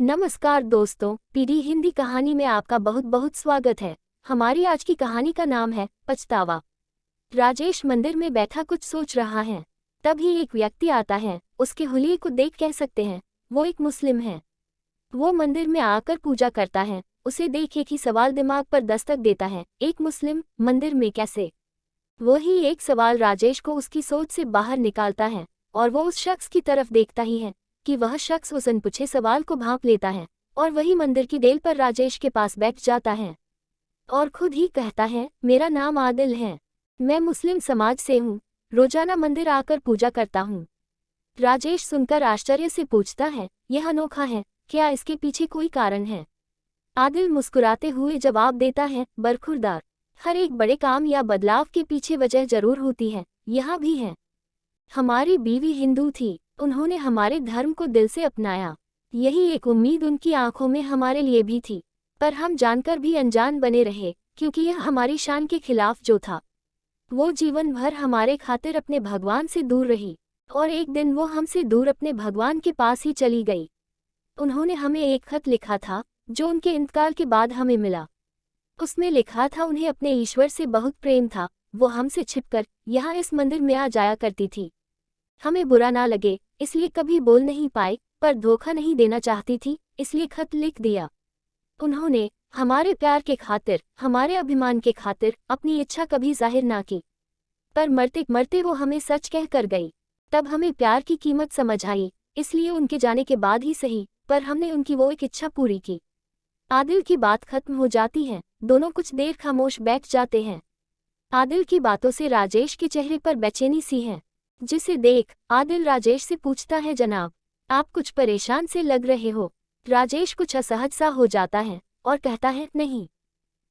नमस्कार दोस्तों, पीडी हिंदी कहानी में आपका बहुत बहुत स्वागत है। हमारी आज की कहानी का नाम है पछतावा। राजेश मंदिर में बैठा कुछ सोच रहा है। तभी एक व्यक्ति आता है। उसके हुलिये को देख कह सकते हैं वो एक मुस्लिम है। वो मंदिर में आकर पूजा करता है। उसे देख एक ही सवाल दिमाग पर दस्तक देता है, एक मुस्लिम मंदिर में कैसे? वही एक सवाल राजेश को उसकी सोच से बाहर निकालता है और वो उस शख्स की तरफ देखता ही है कि वह शख्स उस अनपुछे सवाल को भांप लेता है और वही मंदिर की डेल पर राजेश के पास बैठ जाता है और खुद ही कहता है, मेरा नाम आदिल है, मैं मुस्लिम समाज से हूँ, रोजाना मंदिर आकर पूजा करता हूँ। राजेश सुनकर आश्चर्य से पूछता है, यह अनोखा है, क्या इसके पीछे कोई कारण है? आदिल मुस्कुराते हुए जवाब देता है, बरखुरदार, हर एक बड़े काम या बदलाव के पीछे वजह जरूर होती है, यहाँ भी है। हमारी बीवी हिंदू थी, उन्होंने हमारे धर्म को दिल से अपनाया। यही एक उम्मीद उनकी आंखों में हमारे लिए भी थी, पर हम जानकर भी अनजान बने रहे क्योंकि यह हमारी शान के खिलाफ जो था। वो जीवन भर हमारे खातिर अपने भगवान से दूर रही और एक दिन वो हमसे दूर अपने भगवान के पास ही चली गई। उन्होंने हमें एक खत लिखा था जो उनके इंतकाल के बाद हमें मिला। उसमें लिखा था उन्हें अपने ईश्वर से बहुत प्रेम था। वो हमसे छिपकर यहाँ इस मंदिर में आ जाया करती थी। हमें बुरा ना लगे इसलिए कभी बोल नहीं पाए, पर धोखा नहीं देना चाहती थी इसलिए खत लिख दिया। उन्होंने हमारे प्यार के खातिर, हमारे अभिमान के खातिर अपनी इच्छा कभी जाहिर ना की, पर मरते मरते वो हमें सच कह कर गई। तब हमें प्यार की कीमत समझ आई, इसलिए उनके जाने के बाद ही सही, पर हमने उनकी वो एक इच्छा पूरी की। आदिल की बात खत्म हो जाती है। दोनों कुछ देर खामोश बैठ जाते हैं। आदिल की बातों से राजेश के चेहरे पर बेचैनी सी है, जिसे देख आदिल राजेश से पूछता है, जनाब, आप कुछ परेशान से लग रहे हो। राजेश कुछ असहज सा हो जाता है और कहता है, नहीं,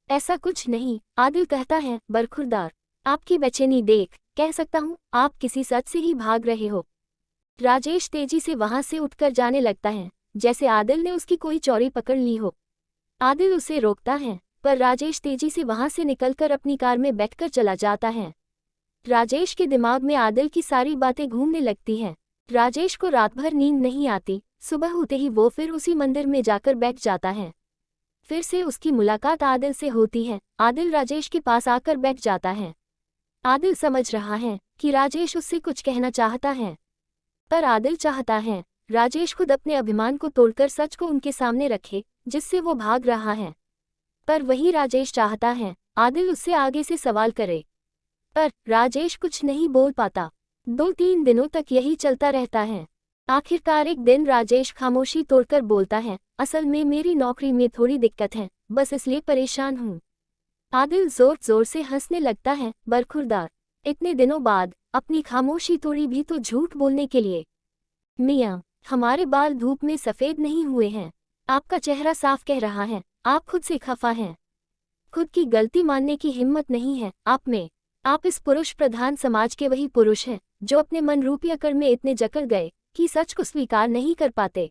ऐसा कुछ नहीं। आदिल कहता है, बरखुरदार, आपकी बेचैनी देख कह सकता हूँ आप किसी सच से ही भाग रहे हो। राजेश तेजी से वहां से उठकर जाने लगता है, जैसे आदिल ने उसकी कोई चोरी पकड़ ली हो। आदिल उसे रोकता है, पर राजेश तेजी से वहां से निकलकर अपनी कार में बैठकर चला जाता है। राजेश के दिमाग में आदिल की सारी बातें घूमने लगती हैं। राजेश को रात भर नींद नहीं आती। सुबह होते ही वो फिर उसी मंदिर में जाकर बैठ जाता है। फिर से उसकी मुलाकात आदिल से होती है। आदिल राजेश के पास आकर बैठ जाता है। आदिल समझ रहा है कि राजेश उससे कुछ कहना चाहता है, पर आदिल चाहता है राजेश खुद अपने अभिमान को तोड़कर सच को उनके सामने रखे जिससे वो भाग रहा है। पर वही राजेश चाहता है आदिल उससे आगे से सवाल करे, पर राजेश कुछ नहीं बोल पाता। 2-3 दिनों तक यही चलता रहता है। आखिरकार एक दिन राजेश खामोशी तोड़कर बोलता है, असल में मेरी नौकरी में थोड़ी दिक्कत है, बस इसलिए परेशान हूँ। आदिल जोर जोर से हंसने लगता है, बरखुरदार, इतने दिनों बाद अपनी खामोशी तोड़ी भी तो झूठ बोलने के लिए। मियाँ, हमारे बाल धूप में सफ़ेद नहीं हुए हैं। आपका चेहरा साफ कह रहा है आप खुद से खफा हैं। खुद की गलती मानने की हिम्मत नहीं है आप में। आप इस पुरुष प्रधान समाज के वही पुरुष हैं जो अपने मन रूपी अकड़ में इतने जकड़ गए कि सच को स्वीकार नहीं कर पाते।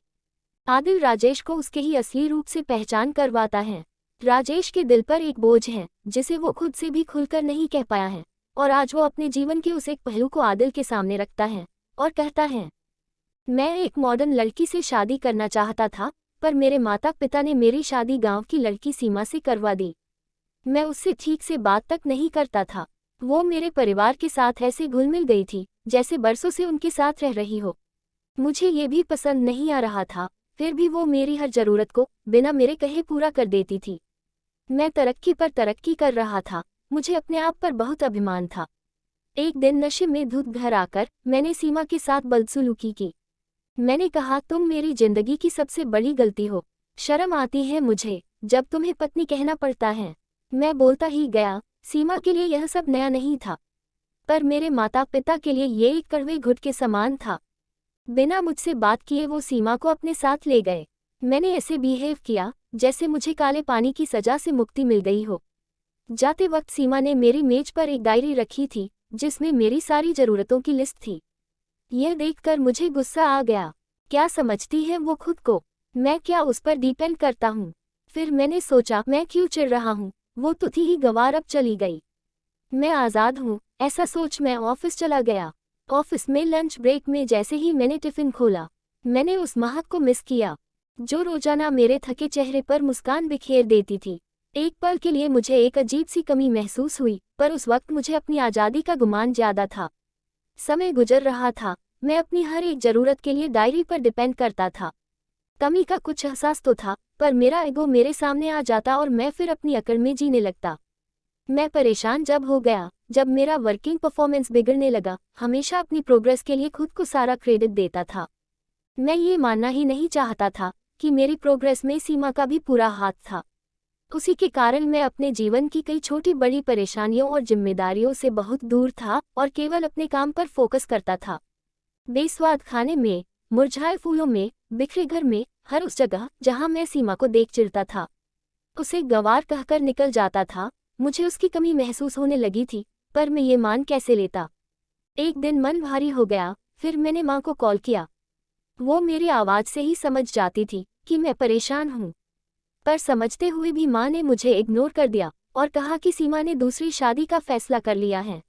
आदिल राजेश को उसके ही असली रूप से पहचान करवाता है। राजेश के दिल पर एक बोझ है जिसे वो खुद से भी खुलकर नहीं कह पाया है, और आज वो अपने जीवन के उस एक पहलू को आदिल के सामने रखता है और कहता है, मैं एक मॉडर्न लड़की से शादी करना चाहता था, पर मेरे माता पिता ने मेरी शादी गांव की लड़की सीमा से करवा दी। मैं उससे ठीक से बात तक नहीं करता था। वो मेरे परिवार के साथ ऐसे घुल मिल गई थी जैसे बरसों से उनके साथ रह रही हो। मुझे ये भी पसंद नहीं आ रहा था, फिर भी वो मेरी हर जरूरत को बिना मेरे कहे पूरा कर देती थी। मैं तरक्की पर तरक्की कर रहा था, मुझे अपने आप पर बहुत अभिमान था। एक दिन नशे में धुत घर आकर मैंने सीमा के साथ बदसलूकी की। मैंने कहा, तुम मेरी जिंदगी की सबसे बड़ी गलती हो, शर्म आती है मुझे जब तुम्हें पत्नी कहना पड़ता है। मैं बोलता ही गया। सीमा के लिए यह सब नया नहीं था, पर मेरे माता पिता के लिए ये एक कड़वे घुट के समान था। बिना मुझसे बात किए वो सीमा को अपने साथ ले गए। मैंने ऐसे बिहेव किया जैसे मुझे काले पानी की सजा से मुक्ति मिल गई हो। जाते वक्त सीमा ने मेरी मेज पर एक डायरी रखी थी जिसमें मेरी सारी जरूरतों की लिस्ट थी। यह देखकर मुझे गुस्सा आ गया। क्या समझती है वो खुद को? मैं क्या उस पर डिपेंड करता हूँ? फिर मैंने सोचा, मैं क्यों चिढ़ रहा हूँ, वो तो थी ही गंवार, अब चली गई, मैं आज़ाद हूँ। ऐसा सोच मैं ऑफिस चला गया। ऑफिस में लंच ब्रेक में जैसे ही मैंने टिफिन खोला, मैंने उस महक को मिस किया। जो रोजाना मेरे थके चेहरे पर मुस्कान बिखेर देती थी। एक पल के लिए मुझे एक अजीब सी कमी महसूस हुई, पर उस वक्त मुझे अपनी आज़ादी का गुमान ज्यादा था। समय गुजर रहा था, मैं अपनी हर एक ज़रूरत के लिए डायरी पर डिपेंड करता था। कमी का कुछ एहसास तो था, पर मेरा ईगो मेरे सामने आ जाता और मैं फिर अपनी अकड़ में जीने लगता। मैं परेशान जब हो गया, जब मेरा वर्किंग परफॉर्मेंस बिगड़ने लगा। हमेशा अपनी प्रोग्रेस के लिए खुद को सारा क्रेडिट देता था। मैं ये मानना ही नहीं चाहता था कि मेरी प्रोग्रेस में सीमा का भी पूरा हाथ था। उसी के कारण मैं अपने जीवन की कई छोटी बड़ी परेशानियों और जिम्मेदारियों से बहुत दूर था और केवल अपने काम पर फोकस करता था। बेस्वाद खाने में, मुरझाए फूलों में, बिखरे घर में, हर उस जगह जहां मैं सीमा को देख चिढ़ता था, उसे गंवार कहकर निकल जाता था। मुझे उसकी कमी महसूस होने लगी थी, पर मैं ये मान कैसे लेता। एक दिन मन भारी हो गया, फिर मैंने माँ को कॉल किया। वो मेरी आवाज़ से ही समझ जाती थी कि मैं परेशान हूँ, पर समझते हुए भी माँ ने मुझे इग्नोर कर दिया और कहा कि सीमा ने दूसरी शादी का फैसला कर लिया है।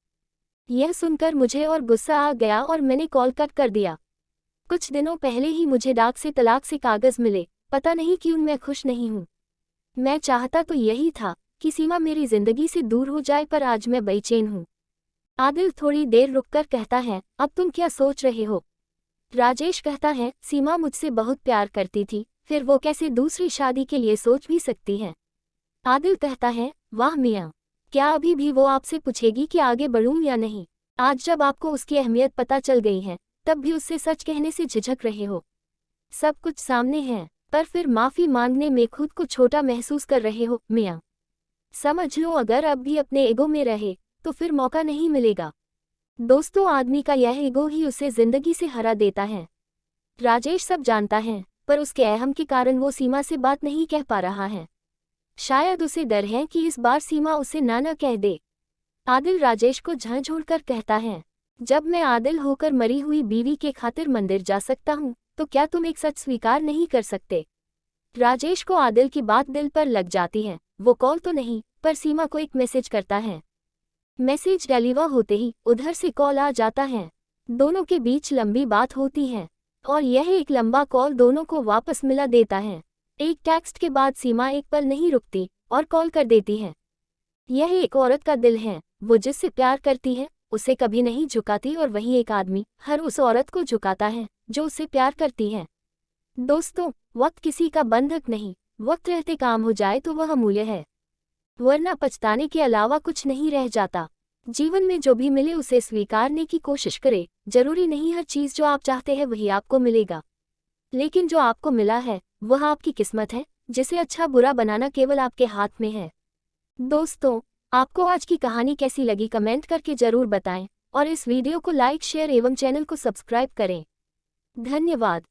यह सुनकर मुझे और गुस्सा आ गया और मैंने कॉल कट कर दिया। कुछ दिनों पहले ही मुझे डाक से तलाक से कागज़ मिले। पता नहीं क्यों मैं खुश नहीं हूँ। मैं चाहता तो यही था कि सीमा मेरी जिंदगी से दूर हो जाए, पर आज मैं बेचैन हूँ। आदिल थोड़ी देर रुककर कहता है, अब तुम क्या सोच रहे हो? राजेश कहता है, सीमा मुझसे बहुत प्यार करती थी, फिर वो कैसे दूसरी शादी के लिए सोच भी सकती है? आदिल कहता है, वाह मियाँ, क्या अभी भी वो आपसे पूछेगी कि आगे बढ़ूं या नहीं? आज जब आपको उसकी अहमियत पता चल गई है, तब भी उससे सच कहने से झिझक रहे हो। सब कुछ सामने है, पर फिर माफ़ी मांगने में खुद को छोटा महसूस कर रहे हो। मियाँ, समझ लो, अगर अब भी अपने ईगो में रहे तो फिर मौका नहीं मिलेगा। दोस्तों, आदमी का यह ईगो ही उसे जिंदगी से हरा देता है। राजेश सब जानता है, पर उसके अहम के कारण वो सीमा से बात नहीं कह पा रहा है। शायद उसे डर है कि इस बार सीमा उसे ना कह दे। आदिल राजेश को झंझोड़कर कहता है, जब मैं आदिल होकर मरी हुई बीवी के खातिर मंदिर जा सकता हूँ, तो क्या तुम एक सच स्वीकार नहीं कर सकते? राजेश को आदिल की बात दिल पर लग जाती है। वो कॉल तो नहीं, पर सीमा को एक मैसेज करता है। मैसेज डिलीवर होते ही उधर से कॉल आ जाता है। दोनों के बीच लंबी बात होती है और यह एक लंबा कॉल दोनों को वापस मिला देता है। एक टेक्स्ट के बाद सीमा एक पल नहीं रुकती और कॉल कर देती है। यह एक औरत का दिल है, वो जिससे प्यार करती है उसे कभी नहीं झुकाती, और वही एक आदमी हर उस औरत को झुकाता है जो उससे प्यार करती है। दोस्तों, वक्त किसी का बंधक नहीं, वक्त रहते काम हो जाए तो वह अमूल्य है, वरना पछताने के अलावा कुछ नहीं रह जाता। जीवन में जो भी मिले उसे स्वीकारने की कोशिश करें। जरूरी नहीं हर चीज़ जो आप चाहते हैं वही आपको मिलेगा, लेकिन जो आपको मिला है वह आपकी किस्मत है, जिसे अच्छा बुरा बनाना केवल आपके हाथ में है। दोस्तों, आपको आज की कहानी कैसी लगी कमेंट करके जरूर बताएं और इस वीडियो को लाइक शेयर एवं चैनल को सब्सक्राइब करें। धन्यवाद।